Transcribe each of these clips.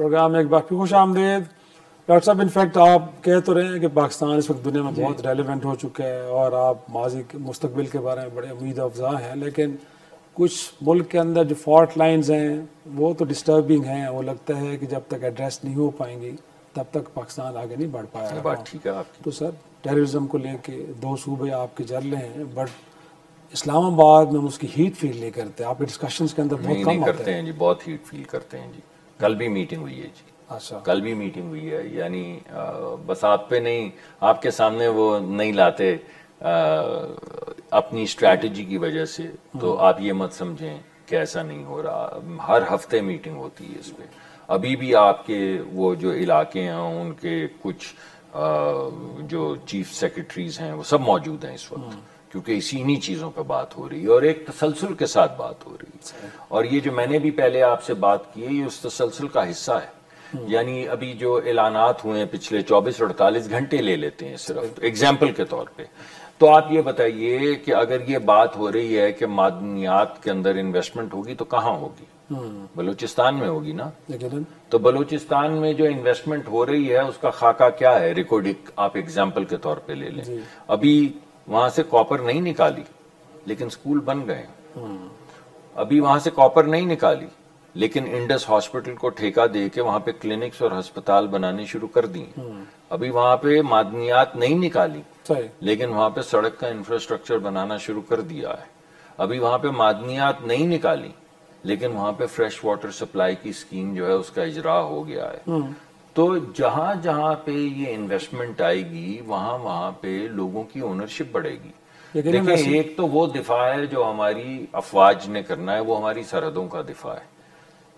Programme में एक बार फिर खुश आमदेद। डॉक्टर साहब, इनफैक्ट आप कह तो रहे हैं कि पाकिस्तान इस वक्त दुनिया में बहुत रेलिवेंट हो चुका है और आप माजी के मुस्तकबिल के बारे में बड़े उम्मीद अफजा हैं, लेकिन कुछ मुल्क के अंदर जो फॉल्ट लाइंस हैं वो तो डिस्टर्बिंग हैं। वो लगता है कि जब तक एड्रेस नहीं हो पाएंगी तब तक पाकिस्तान आगे नहीं बढ़ पाएगा। बात ठीक है आपकी। तो सर, टेररिज्म को लेके 2 सूबे आपके जर रहे हैं, बट इस्लामाबाद में हम उसकी हीट फील नहीं करते। आपके डिस्कशंस के अंदर बहुत कम करते हैं जी, बहुत हीट फील करते हैं जी। कल भी मीटिंग हुई है जी। अच्छा, कल भी मीटिंग हुई है, यानी बस आप पे नहीं, आपके सामने वो नहीं लाते अपनी स्ट्रैटेजी की वजह से, तो आप ये मत समझें कि ऐसा नहीं हो रहा। हर हफ्ते मीटिंग होती है इस पे। अभी भी आपके वो जो इलाके हैं उनके कुछ जो चीफ सेक्रेटरीज हैं वो सब मौजूद हैं इस वक्त, क्योंकि इन्हीं चीज़ों पे बात हो रही है और एक तसलसल के साथ बात हो रही है। और ये जो मैंने भी पहले आपसे बात की है, ये उस तसलसल का हिस्सा है। यानी अभी जो ऐलानात हुए हैं पिछले 24-48 घंटे ले लेते हैं सिर्फ एग्जाम्पल के तौर पे, तो आप ये बताइए कि अगर ये बात हो रही है कि मादनियात के अंदर इन्वेस्टमेंट होगी तो कहाँ होगी? बलूचिस्तान में होगी ना। तो बलूचिस्तान में जो इन्वेस्टमेंट हो रही है उसका खाका क्या है? रिकॉर्डिक आप एग्जाम्पल के तौर पे ले लें। अभी वहां से कॉपर नहीं निकाली लेकिन स्कूल बन गए। अभी वहां से कॉपर नहीं निकाली लेकिन इंडस हॉस्पिटल को ठेका दे के वहां पे क्लिनिक्स और अस्पताल बनाने शुरू कर दी। अभी वहां पे मादनियात नहीं निकाली लेकिन वहां पे सड़क का इंफ्रास्ट्रक्चर बनाना शुरू कर दिया है। अभी वहां पे मादनियात नहीं निकाली लेकिन वहां पे फ्रेश वाटर सप्लाई की स्कीम जो है उसका इजरा हो गया है। तो जहां जहां पे ये इन्वेस्टमेंट आएगी वहां वहां पे लोगों की ओनरशिप बढ़ेगी। देखिए, एक तो वो दिफा है जो हमारी अफवाज ने करना है, वो हमारी सरहदों का दिफा है,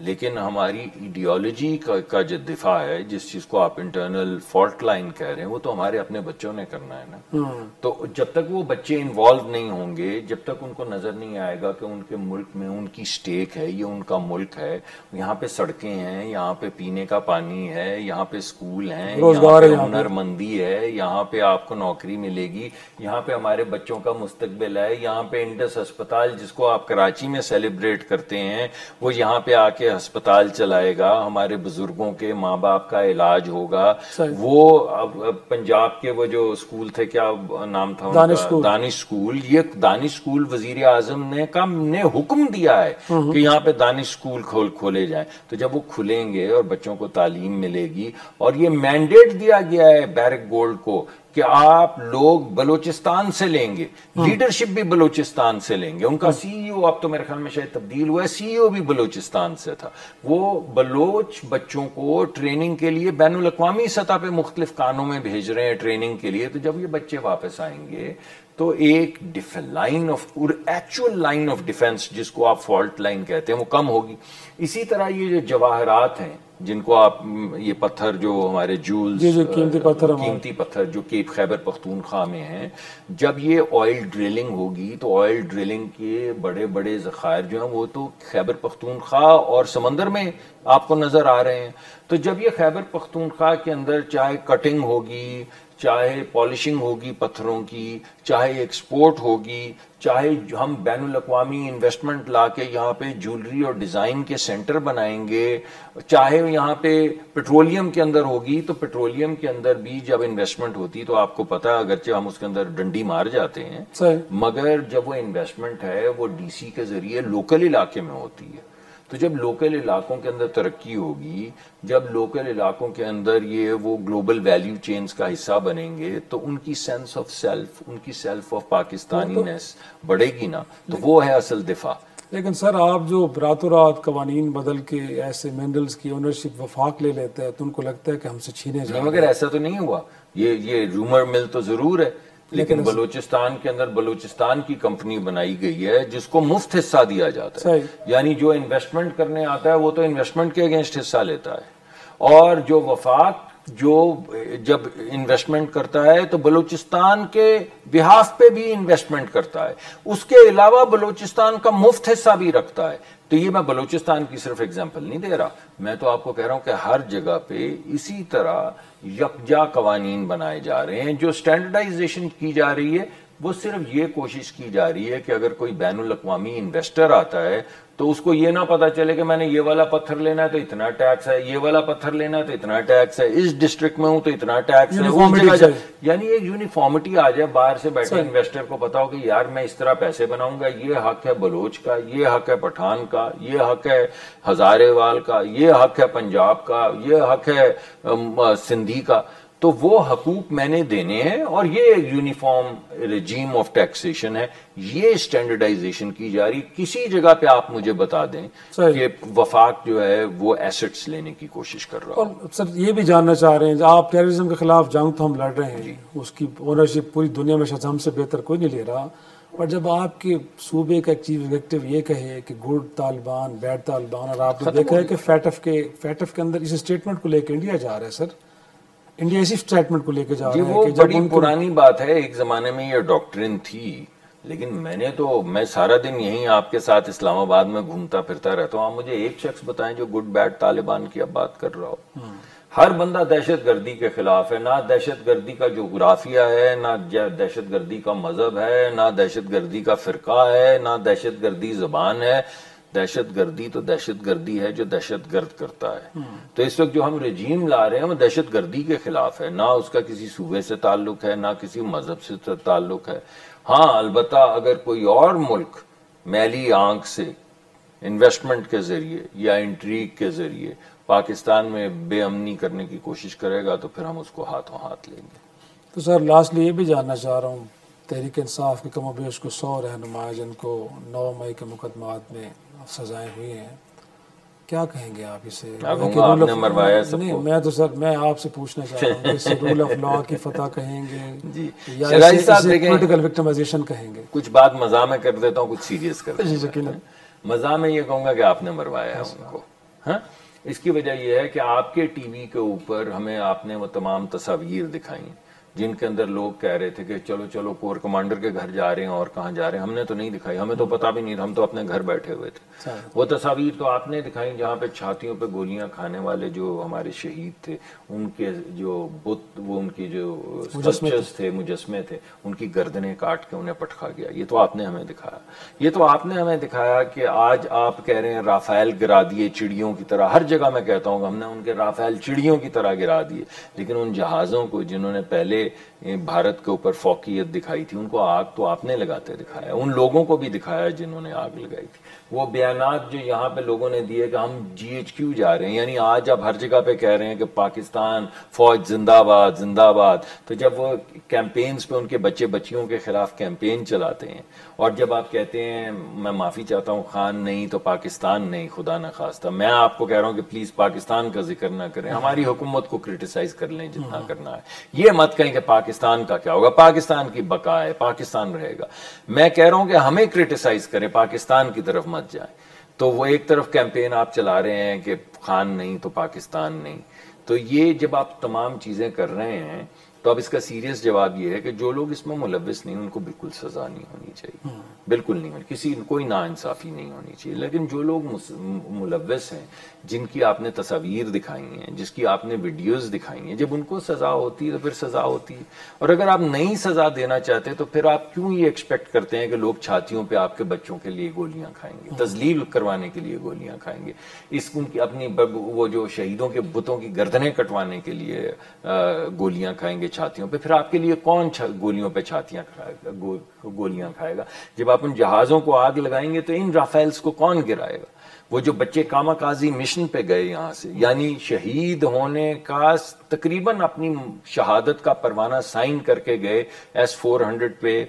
लेकिन हमारी आइडियोलॉजी का जो दिफा है, जिस चीज को आप इंटरनल फॉल्ट लाइन कह रहे हैं, वो तो हमारे अपने बच्चों ने करना है ना। तो जब तक वो बच्चे इन्वॉल्व नहीं होंगे, जब तक उनको नजर नहीं आएगा कि उनके मुल्क में उनकी स्टेक है, ये उनका मुल्क है, यहाँ पे सड़कें हैं, यहाँ पे पीने का पानी है, यहाँ पे स्कूल हैं, यहाँ पे हुनरमंदी है, यहाँ पे आपको नौकरी मिलेगी, यहाँ पे हमारे बच्चों का मुस्तकबिल है, यहाँ पे इंडस अस्पताल जिसको आप कराची में सेलिब्रेट करते हैं वो यहाँ पे आके अस्पताल चलाएगा, हमारे बुजुर्गों के माँ बाप का इलाज होगा। वो पंजाब के वो जो स्कूल थे, क्या नाम था उनका? दानिश स्कूल। ये दानिश स्कूल वजीर आजम ने हुक्म दिया है कि यहाँ पे दानिश स्कूल खोले जाएं। तो जब वो खुलेंगे और बच्चों को तालीम मिलेगी, और ये मैंडेट दिया गया है बैरक गोल्ड को कि आप लोग बलूचिस्तान से लेंगे, लीडरशिप भी बलूचिस्तान से लेंगे। उनका सीईओ अब तो मेरे ख्याल में शायद तब्दील हुआ है, सीईओ भी बलूचिस्तान से था। वो बलोच बच्चों को ट्रेनिंग के लिए बैनुल अक़वामी सतह पे मुख्तलिफ कानों में भेज रहे हैं ट्रेनिंग के लिए। तो जब ये बच्चे वापस आएंगे तो एक line of actual line of defence, जिसको आप फॉल्ट लाइन कहते हैं, वो कम होगी। इसी तरह ये जो जवाहरात हैं, जिनको आप ये पत्थर जो हमारे जूल्स, कीमती पत्थर जो केप खैबर पख्तूनख्वा में हैं, जब ये ऑयल ड्रिलिंग होगी तो ऑयल ड्रिलिंग के बड़े बड़े ज़खायर जो हैं वो तो खैबर पख्तूनख्वा और समंदर में आपको नजर आ रहे हैं। तो जब ये खैबर पख्तूनख्वा के अंदर चाहे कटिंग होगी, चाहे पॉलिशिंग होगी पत्थरों की, चाहे एक्सपोर्ट होगी, चाहे हम बैनुल अक़वामी इन्वेस्टमेंट लाके यहाँ पे ज्वेलरी और डिज़ाइन के सेंटर बनाएंगे, चाहे यहाँ पे पेट्रोलियम के अंदर होगी, तो पेट्रोलियम के अंदर भी जब इन्वेस्टमेंट होती तो आपको पता है, अगरचे हम उसके अंदर डंडी मार जाते हैं, मगर जब वो इन्वेस्टमेंट है वो डीसी के जरिए लोकल इलाके में होती है। तो जब लोकल इलाकों के अंदर तरक्की होगी, जब लोकल इलाकों के अंदर ये वो ग्लोबल वैल्यू चेन्स का हिस्सा बनेंगे, तो उनकी सेंस ऑफ सेल्फ, उनकी सेल्फ ऑफ पाकिस्तानीनेस बढ़ेगी ना। तो वो है असल दिफा। लेकिन सर, आप जो रातों रात कवानीन बदल के ऐसे मिनरल्स की ओनरशिप वफाक ले लेते हैं तो उनको लगता है कि हमसे छीने जाएंगे, मगर ऐसा तो नहीं हुआ। ये रूमर मिल तो जरूर है, लेकिन बलूचिस्तान के अंदर बलूचिस्तान की कंपनी बनाई गई है जिसको मुफ्त हिस्सा दिया जाता है। यानी जो इन्वेस्टमेंट करने आता है वो तो इन्वेस्टमेंट के अगेंस्ट हिस्सा लेता है, और जो वफाक जो जब इन्वेस्टमेंट करता है तो बलूचिस्तान के बिहाफ पे भी इन्वेस्टमेंट करता है, उसके अलावा बलूचिस्तान का मुफ्त हिस्सा भी रखता है। तो ये मैं बलूचिस्तान की सिर्फ एग्जांपल नहीं दे रहा, मैं तो आपको कह रहा हूं कि हर जगह पे इसी तरह यकजा कवानीन बनाए जा रहे हैं। जो स्टैंडर्डाइजेशन की जा रही है वो सिर्फ ये कोशिश की जा रही है कि अगर कोई बैनुल अक़वामी इन्वेस्टर आता है तो उसको ये ना पता चले कि मैंने ये वाला पत्थर लेना है तो इतना टैक्स है, ये वाला पत्थर लेना है तो इतना टैक्स है, इस डिस्ट्रिक्ट में हूं तो इतना टैक्स है, उस जगह यानी एक यूनिफॉर्मिटी आ जाए। बाहर से बैठे इन्वेस्टर को पता हो कि यार मैं इस तरह पैसे बनाऊंगा, ये हक है बलोच का, ये हक है पठान का, ये हक है हजारेवाल का, ये हक है पंजाब का, ये हक है सिंधी का। तो वो हकूक मैंने देने हैं और ये यूनिफॉर्म रेजीम ऑफ टैक्सेशन है, ये स्टैंडर्डाइजेशन की जा रही। किसी जगह पे आप मुझे बता दें कि वफाक जो है वो एसेट्स लेने की कोशिश कर रहा है। और सर ये भी जानना चाह रहे हैं, आप टेररिज्म के खिलाफ जंग तो हम लड़ रहे हैं, उसकी ओनरशिप पूरी दुनिया में शायद हमसे बेहतर कोई नहीं ले रहा, पर जब आपके सूबे का चीफ एग्जीक्यूटिव ये कहे कि गुड तालिबान बैड तालिबान, और आपने देखा है कि फैटफ के अंदर इस स्टेटमेंट को लेकर इंडिया जा रहा है सर, इंडिया इसी स्टेटमेंट को लेकर जा रहा है। वो बड़ी पुरानी बात है, एक जमाने में ये डॉक्ट्रिन थी, लेकिन मैं सारा दिन यहीं आपके साथ इस्लामाबाद में घूमता फिरता रहता हूँ। आप मुझे एक शख्स बताएं जो गुड बैड तालिबान की अब बात कर रहा हो। हर बंदा दहशतगर्दी के खिलाफ है, ना दहशतगर्दी का जोग्राफिया है, ना दहशतगर्दी का मजहब है, ना दहशतगर्दी का फिरका है, ना दहशतगर्दी जबान है। दहशतगर्दी तो दहशतगर्दी है जो दहशतगर्द करता है। तो इस वक्त जो हम रजीम ला रहे हैं वो दहशतगर्दी के खिलाफ है, ना उसका किसी सूबे से ताल्लुक है, ना किसी मजहब से ताल्लुक है। हाँ, अलबत्ता अगर कोई और मुल्क मैली आंख से इन्वेस्टमेंट के जरिए या इंट्रीग के जरिए पाकिस्तान में बेअमनी करने की कोशिश करेगा तो फिर हम उसको हाथों हाथ लेंगे। तो सर लास्टली ये भी जानना चाह रहा हूँ, तहरीक इंसाफ के कमोबेश को 100 रहनुमा जिनको 9 मई के मुकदमात में सजाएं हुई हैं, क्या कहेंगे आप इसे? आपने मरवाया सबको? नहीं, मैं तो सर मैं आपसे पूछना चाह रहा हूँ, इसे रूल ऑफ लॉ की फतह कहेंगे जी या इसे पॉलिटिकल विक्टिमाइजेशन कहेंगे? कुछ बात मजा में कर देता हूँ, कुछ सीरियस कर देता हूँ। मजा में ये कहूंगा कि आपने मरवाया है उनको। हाँ, इसकी वजह यह है कि आपके टीवी के ऊपर हमें आपने वो तमाम तस्वीर दिखाई जिनके अंदर लोग कह रहे थे कि चलो चलो कोर कमांडर के घर जा रहे हैं और कहाँ जा रहे हैं। हमने तो नहीं दिखाई, हमें तो पता भी नहीं, हम तो अपने घर बैठे हुए थे। वो तस्वीर तो आपने दिखाई जहाँ पे छातियों पे गोलियां खाने वाले जो हमारे शहीद थे, उनके जो बुत, वो उनकी जो स्कल्पचर्स थे, मुजस्मे थे, उनकी गर्दनें काट के उन्हें पटका गया। ये तो आपने हमें दिखाया। ये तो आपने हमें दिखाया कि आज आप कह रहे हैं राफेल गिरा दिए चिड़ियों की तरह। हर जगह मैं कहता हूँ हमने उनके राफेल चिड़ियों की तरह गिरा दिए, लेकिन उन जहाजों को जिन्होंने पहले भारत के ऊपर फौकियत दिखाई थी, उनको आग तो आपने लगाते दिखाया। उन लोगों को भी दिखाया जिन्होंने आग लगाई थी। वो बयानात जो यहाँ पे लोगों ने दिए कि हम GHQ जा रहे हैं, यानी आज आप हर जगह पे कह रहे हैं कि पाकिस्तान फौज जिंदाबाद जिंदाबाद, तो जब वो कैंपेन्स पे उनके बच्चे बच्चियों के खिलाफ कैंपेन चलाते हैं और जब आप कहते हैं मैं माफी चाहता हूँ खान नहीं तो पाकिस्तान नहीं, खुदा न खास्ता, मैं आपको कह रहा हूँ कि प्लीज पाकिस्तान का जिक्र ना करें, हमारी हुकूमत को क्रिटिसाइज कर लें जितना करना है। ये मत कहें कि पाकिस्तान का क्या होगा, पाकिस्तान की बका है, पाकिस्तान रहेगा। मैं कह रहा हूं कि हमें क्रिटिसाइज करें, पाकिस्तान की तरफ मत जाए। तो वो एक तरफ कैंपेन आप चला रहे हैं कि खान नहीं तो पाकिस्तान नहीं। तो ये जब आप तमाम चीजें कर रहे हैं तो अब इसका सीरियस जवाब ये है कि जो लोग इसमें मुलव्विस नहीं, उनको बिल्कुल सजा नहीं होनी चाहिए, बिल्कुल नहीं होनी, किसी कोई नाइंसाफी नहीं होनी चाहिए। लेकिन जो लोग मुलव्विस हैं, जिनकी आपने तस्वीर दिखाई हैं, जिसकी आपने वीडियोस दिखाई हैं, जब उनको सजा होती है तो फिर सजा होती है। और अगर आप नहीं सजा देना चाहते तो फिर आप क्यों ये एक्सपेक्ट करते हैं कि लोग छातियों पे आपके बच्चों के लिए गोलियां खाएंगे, तजलील करवाने के लिए गोलियां खाएंगे, इस उनकी अपनी वो जो शहीदों के बुतों की गर्दनें कटवाने के लिए गोलियां खाएंगे छातियों पे। फिर आपके लिए कौन गोलियों पे छातियां खाएगा, गोलियां खाएगा? जब आप उन जहाजों को आग लगाएंगे तो इन राफेल्स को कौन गिराएगा? वो जो बच्चे कामाकाजी मिशन पे गए यहाँ से, यानी शहीद होने का तकरीबन अपनी शहादत का परवाना साइन करके गए S-400 पे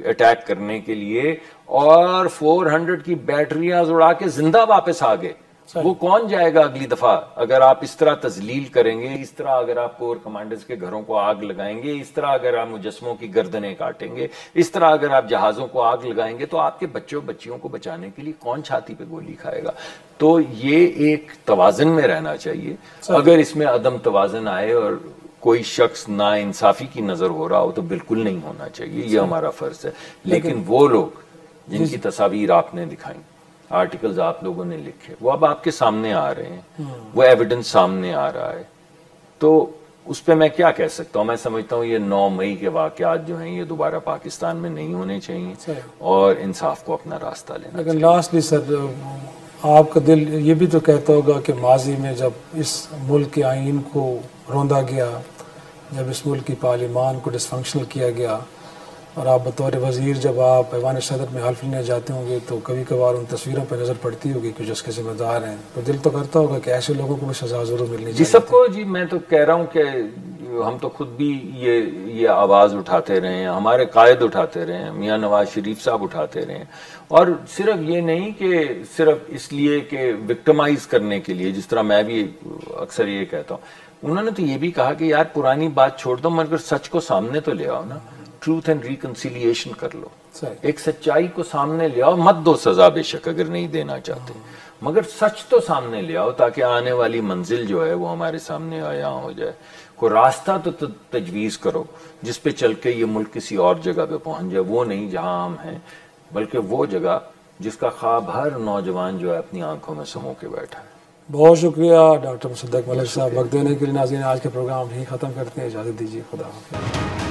अटैक करने के लिए, और 400 की बैटरियां उड़ा के जिंदा वापस आ गए। वो कौन जाएगा अगली दफा? अगर आप इस तरह तजलील करेंगे, इस तरह अगर आप कोर कमांडर्स के घरों को आग लगाएंगे, इस तरह अगर आप मुजस्मों की गर्दनें काटेंगे, इस तरह अगर आप जहाजों को आग लगाएंगे, तो आपके बच्चों बच्चियों को बचाने के लिए कौन छाती पे गोली खाएगा? तो ये एक तवाजन में रहना चाहिए। अगर इसमें अदम तवाजन आए और कोई शख्स ना इंसाफी की नजर हो रहा हो तो बिल्कुल नहीं होना चाहिए, ये हमारा फर्ज है। लेकिन वो लोग जिनकी तस्वीर आपने दिखाई, आर्टिकल्स आप लोगों ने लिखे, वो अब आपके सामने आ रहे हैं, वो एविडेंस सामने आ रहा है, तो उस पर मैं क्या कह सकता हूँ? मैं समझता हूँ ये 9 मई के वाक़यात जो हैं ये दोबारा पाकिस्तान में नहीं होने चाहिए और इंसाफ को अपना रास्ता लेना। लेकिन लास्टली सर, आपका दिल ये भी तो कहता होगा कि माजी में जब इस मुल्क के आइन को रौंदा गया, जब इस मुल्क की पार्लिमान को डिसफंक्शनल किया गया, और आप बतौर वज़ीर जब आप ऐवान सदर में हल्फ लेने जाते होंगे तो कभी कभार उन तस्वीरों पर नज़र पड़ती होगी कि जिसके जिम्मेदार हैं, तो दिल तो करता होगा कि ऐसे लोगों को भी सज़ा ज़रूर मिलनी चाहिए। जी सबको, जी मैं तो कह रहा हूँ कि हम तो खुद भी ये आवाज़ उठाते रहे हैं, हमारे कायद उठाते रहे हैं, मियाँ नवाज शरीफ साहब उठाते रहे हैं, और सिर्फ ये नहीं कि सिर्फ इसलिए कि विक्टिमाइज करने के लिए, जिस तरह मैं भी अक्सर ये कहता हूँ, उन्होंने तो ये भी कहा कि यार पुरानी बात छोड़ दो मगर सच को सामने तो ले आओ ना, ट्रूथ एंड रिकंसिलिएशन कर लो, एक सच्चाई को सामने ले आओ, मत दो सजा बेशक अगर नहीं देना चाहते, मगर सच तो सामने ले आओ ताकि आने वाली मंजिल जो है वो हमारे सामने आया हो जाए। कोई रास्ता तो तजवीज करो जिस पे चल के ये मुल्क किसी और जगह पे पहुंच जाए, वो नहीं जहां हम हैं, बल्कि वो जगह जिसका ख्वाब हर नौजवान जो है अपनी आंखों में समो के बैठा है। बहुत शुक्रिया डॉक्टर मुसद्दक मलिक साहब वक्त देने के लिए। नाज़रीन, आज के प्रोग्राम ही ख़त्म करते हैं, इजाज़त दीजिए, खुदा हाफ़िज़।